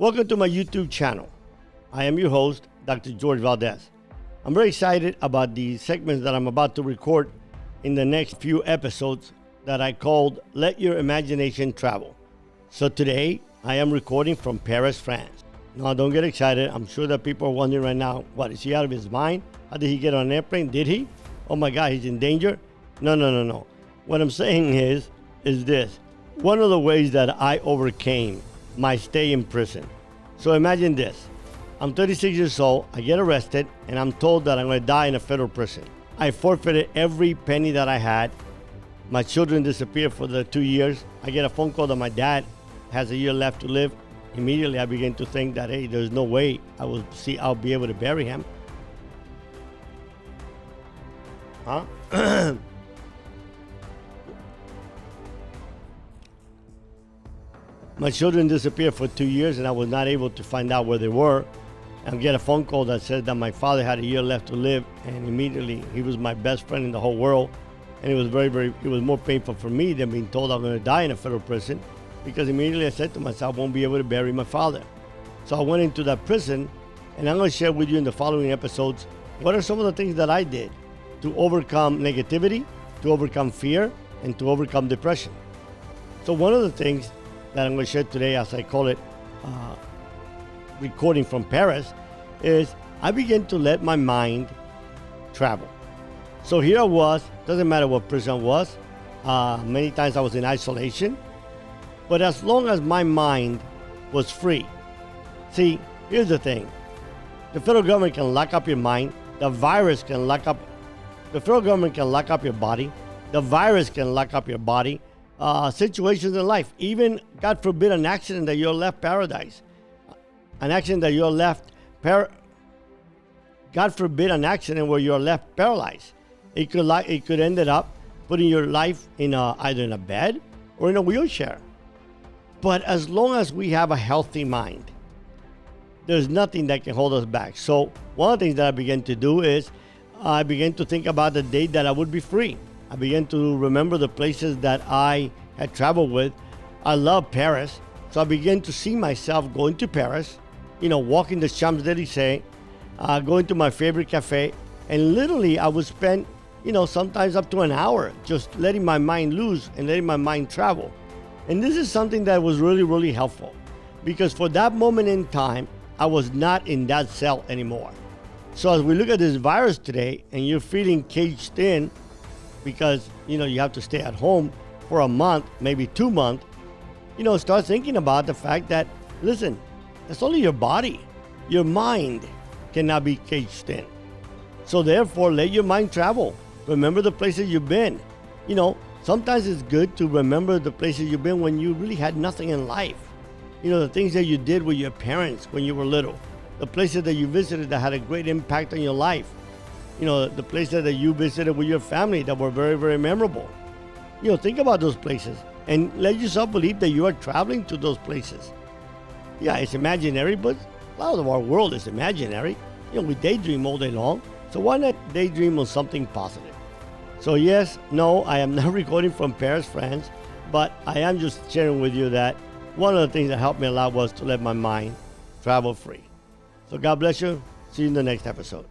Welcome to my YouTube channel. I am your host, Dr. Jorge Valdes. I'm very excited about the segments that I'm about to record in the next few episodes that I called Let Your Imagination Travel. So today, I am recording from Paris, France. Now, don't get excited. I'm sure that people are wondering right now, what, is he out of his mind? How did he get on an airplane? Did he? Oh my God, he's in danger? No. What I'm saying is this. One of the ways that I overcame my stay in prison. So imagine this. I'm 36 years old, I get arrested, and I'm told that I'm going to die in a federal prison. I forfeited every penny that I had. My children disappeared for the 2 years. I get a phone call that my dad has a year left to live. Immediately, I begin to think that, hey, there's no way I'll be able to bury him. My children disappeared for 2 years, and I was not able to find out where they were. And get a phone call that said that my father had a year left to live, and immediately he was my best friend in the whole world. And it was it was more painful for me than being told I'm going to die in a federal prison, because immediately I said to myself, I won't be able to bury my father. So I went into that prison, and I'm going to share with you in the following episodes what are some of the things that I did to overcome negativity, to overcome fear, and to overcome depression. So one of the things that I'm going to share today, as I call it, recording from Paris, is I began to let my mind travel. So here I was, doesn't matter what prison I was, many times I was in isolation, but as long as my mind was free. See, here's the thing. The federal government can lock up your mind, the virus can lock up, the federal government can lock up your body, the virus can lock up your body, situations in life, even, God forbid, an accident that you're left paralyzed. An accident that you're left, God forbid, an accident where you're left paralyzed. It could end up putting your life in either in a bed or in a wheelchair. But as long as we have a healthy mind, there's nothing that can hold us back. So one of the things that I began to do is I began to think about the day that I would be free. I began to remember the places that I had traveled with. I love Paris, so I began to see myself going to Paris, walking the Champs-Élysées, going to my favorite cafe, and literally I would spend, sometimes up to an hour just letting my mind loose and letting my mind travel. And this is something that was really, really helpful, because for that moment in time, I was not in that cell anymore. So as we look at this virus today, and you're feeling caged in, because you have to stay at home for a month, maybe 2 months, start thinking about the fact that, listen, it's only your body. Your mind cannot be caged in. So therefore, let your mind travel. Remember the places you've been. Sometimes it's good to remember the places you've been when you really had nothing in life. The things that you did with your parents when you were little. The places that you visited that had a great impact on your life. The places that you visited with your family that were very, very memorable. Think about those places and let yourself believe that you are traveling to those places. Yeah, it's imaginary, but a lot of our world is imaginary. We daydream all day long. So why not daydream on something positive? So yes, no, I am not recording from Paris, France, but I am just sharing with you that one of the things that helped me a lot was to let my mind travel free. So God bless you. See you in the next episode.